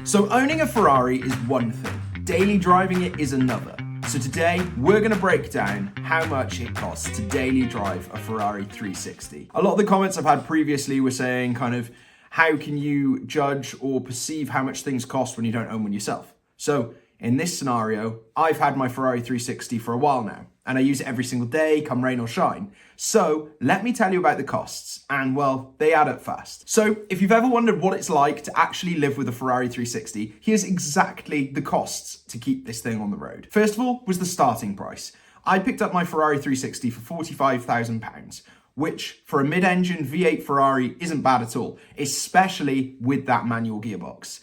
So owning a Ferrari is one thing, daily driving it is another. So today, we're going to break down how much it costs to daily drive a Ferrari 360. A lot of the comments I've had previously were saying how can you judge or perceive how much things cost when you don't own one yourself? So in this scenario, I've had my Ferrari 360 for a while now, and I use it every single day, come rain or shine. So let me tell you about the costs, and well, they add up fast. So if you've ever wondered what it's like to actually live with a Ferrari 360, here's exactly the costs to keep this thing on the road. First of all was the starting price. I picked up my Ferrari 360 for £45,000, which for a mid-engine V8 Ferrari isn't bad at all, especially with that manual gearbox.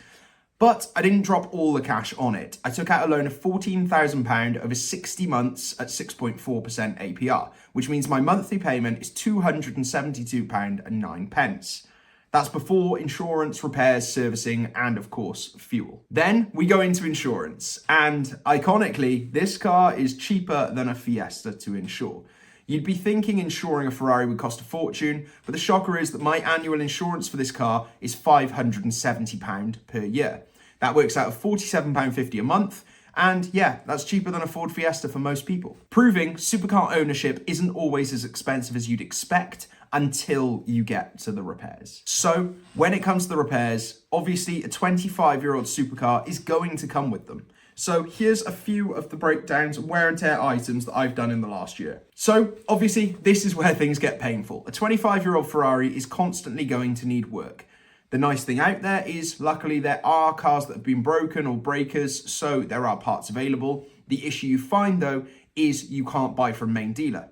But I didn't drop all the cash on it. I took out a loan of £14,000 over 60 months at 6.4% APR, which means my monthly payment is £272.09. That's before insurance, repairs, servicing, and of course, fuel. Then we go into insurance, and iconically, this car is cheaper than a Fiesta to insure. You'd be thinking insuring a Ferrari would cost a fortune, but the shocker is that my annual insurance for this car is £570 per year. That works out at £47.50 a month, and yeah, that's cheaper than a Ford Fiesta for most people. Proving supercar ownership isn't always as expensive as you'd expect until you get to the repairs. So when it comes to the repairs, obviously a 25-year-old supercar is going to come with them. So here's a few of the breakdowns, wear and tear items that I've done in the last year. So obviously this is where things get painful. A 25-year-old Ferrari is constantly going to need work. The nice thing out there is, luckily, there are cars that have been broken or breakers, so there are parts available. The issue you find, though, is you can't buy from main dealer.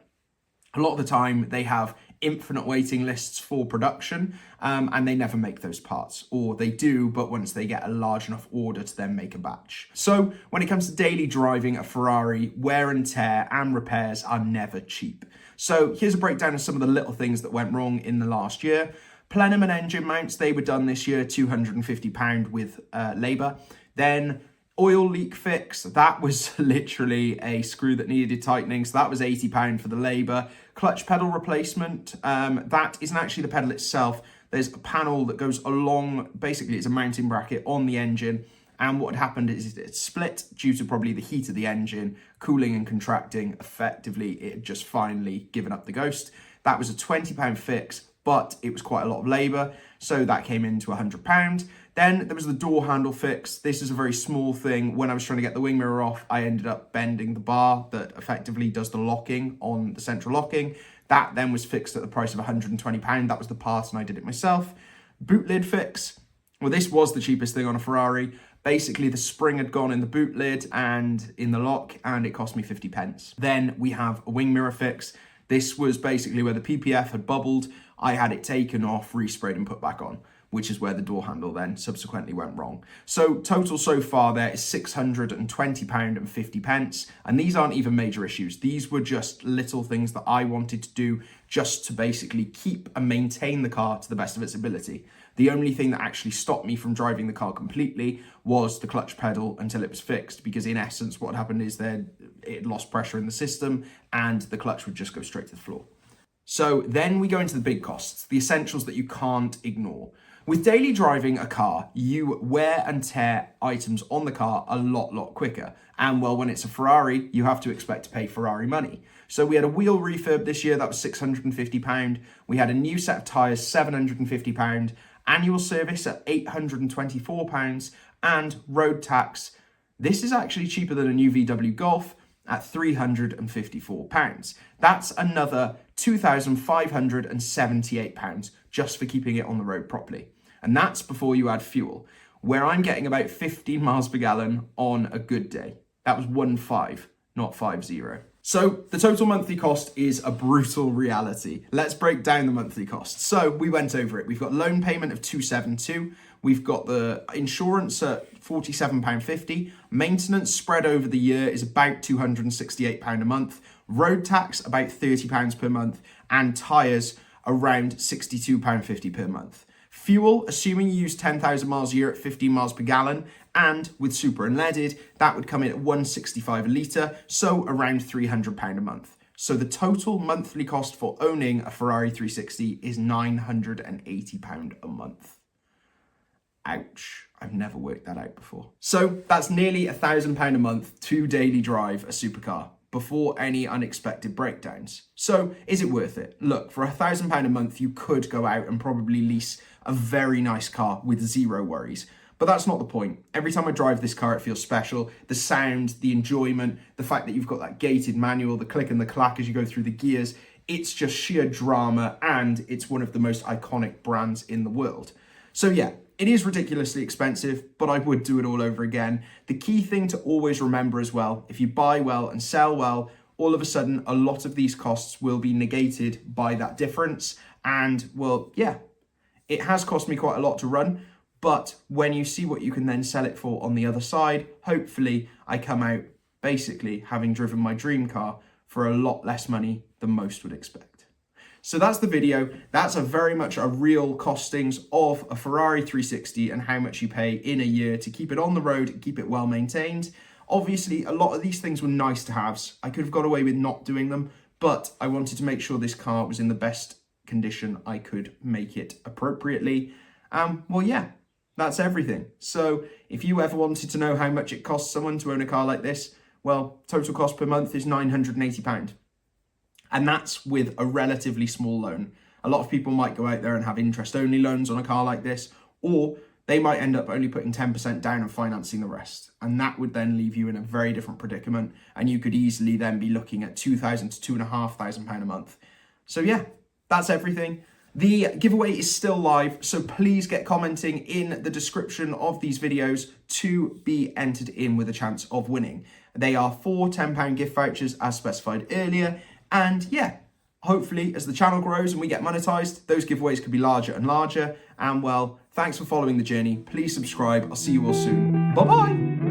A lot of the time, they have infinite waiting lists for production, and they never make those parts. Or they do, but once they get a large enough order to then make a batch. So when it comes to daily driving a Ferrari, wear and tear and repairs are never cheap. So here's a breakdown of some of the little things that went wrong in the last year. Plenum and engine mounts, they were done this year, £250 with labour. Then oil leak fix, that was literally a screw that needed tightening, so that was £80 for the labour. Clutch pedal replacement, that isn't actually the pedal itself. There's a panel that goes along, basically it's a mounting bracket on the engine, and what had happened is it split due to probably the heat of the engine, cooling and contracting. Effectively, it had just finally given up the ghost. That was a £20 fix, but it was quite a lot of labour, so that came into £100. Then there was the door handle fix. This is a very small thing. When I was trying to get the wing mirror off, I ended up bending the bar that effectively does the locking on the central locking. That then was fixed at the price of £120. That was the part, and I did it myself. Boot lid fix. Well, this was the cheapest thing on a Ferrari. Basically, the spring had gone in the boot lid and in the lock, and it cost me 50p. Then we have a wing mirror fix. This was basically where the PPF had bubbled. I had it taken off, resprayed and put back on, which is where the door handle then subsequently went wrong. So total so far there is £620.50. And these aren't even major issues. These were just little things that I wanted to do just to basically keep and maintain the car to the best of its ability. The only thing that actually stopped me from driving the car completely was the clutch pedal until it was fixed, because in essence what happened is that it lost pressure in the system and the clutch would just go straight to the floor. So then we go into the big costs, the essentials that you can't ignore. With daily driving a car, you wear and tear items on the car a lot quicker. And well, when it's a Ferrari, you have to expect to pay Ferrari money. So we had a wheel refurb this year, that was £650. We had a new set of tyres, £750. Annual service at £824. And road tax. This is actually cheaper than a new VW Golf at £354. That's another £2,578 just for keeping it on the road properly. And that's before you add fuel, where I'm getting about 15 miles per gallon on a good day. That was 15, not 50. So the total monthly cost is a brutal reality. Let's break down the monthly cost. So we went over it. We've got loan payment of £272. We've got the insurance at £47.50. Maintenance spread over the year is about £268 a month. Road tax about £30 per month. And tyres around £62.50 per month. Fuel, assuming you use 10,000 miles a year at 15 miles per gallon, and with super and leaded, that would come in at £165 a litre, so around £300 a month. So the total monthly cost for owning a Ferrari 360 is £980 a month. Ouch. I've never worked that out before. So that's nearly £1,000 a month to daily drive a supercar before any unexpected breakdowns. So is it worth it? Look, for £1,000 a month, you could go out and probably lease a very nice car with zero worries. But that's not the point. Every time I drive this car, it feels special. The sound, the enjoyment, the fact that you've got that gated manual, the click and the clack as you go through the gears, it's just sheer drama, and it's one of the most iconic brands in the world. So yeah, it is ridiculously expensive, but I would do it all over again. The key thing to always remember as well, if you buy well and sell well, all of a sudden, a lot of these costs will be negated by that difference. And well, yeah, it has cost me quite a lot to run, but when you see what you can then sell it for on the other side, hopefully I come out basically having driven my dream car for a lot less money than most would expect. So that's the video. That's very much a real costings of a Ferrari 360 and how much you pay in a year to keep it on the road and keep it well maintained. Obviously, a lot of these things were nice to haves. I could have got away with not doing them, but I wanted to make sure this car was in the best condition I could make it appropriately. Well, yeah, that's everything. So if you ever wanted to know how much it costs someone to own a car like this, well, total cost per month is £980. And that's with a relatively small loan. A lot of people might go out there and have interest-only loans on a car like this, or they might end up only putting 10% down and financing the rest. And that would then leave you in a very different predicament. And you could easily then be looking at £2,000 to £2,500 a month. So yeah, that's everything. The giveaway is still live, so please get commenting in the description of these videos to be entered in with a chance of winning. They are 4 £10 gift vouchers as specified earlier. And yeah, hopefully as the channel grows and we get monetized, those giveaways could be larger and larger. And well, thanks for following the journey. Please subscribe. I'll see you all soon. Bye-bye.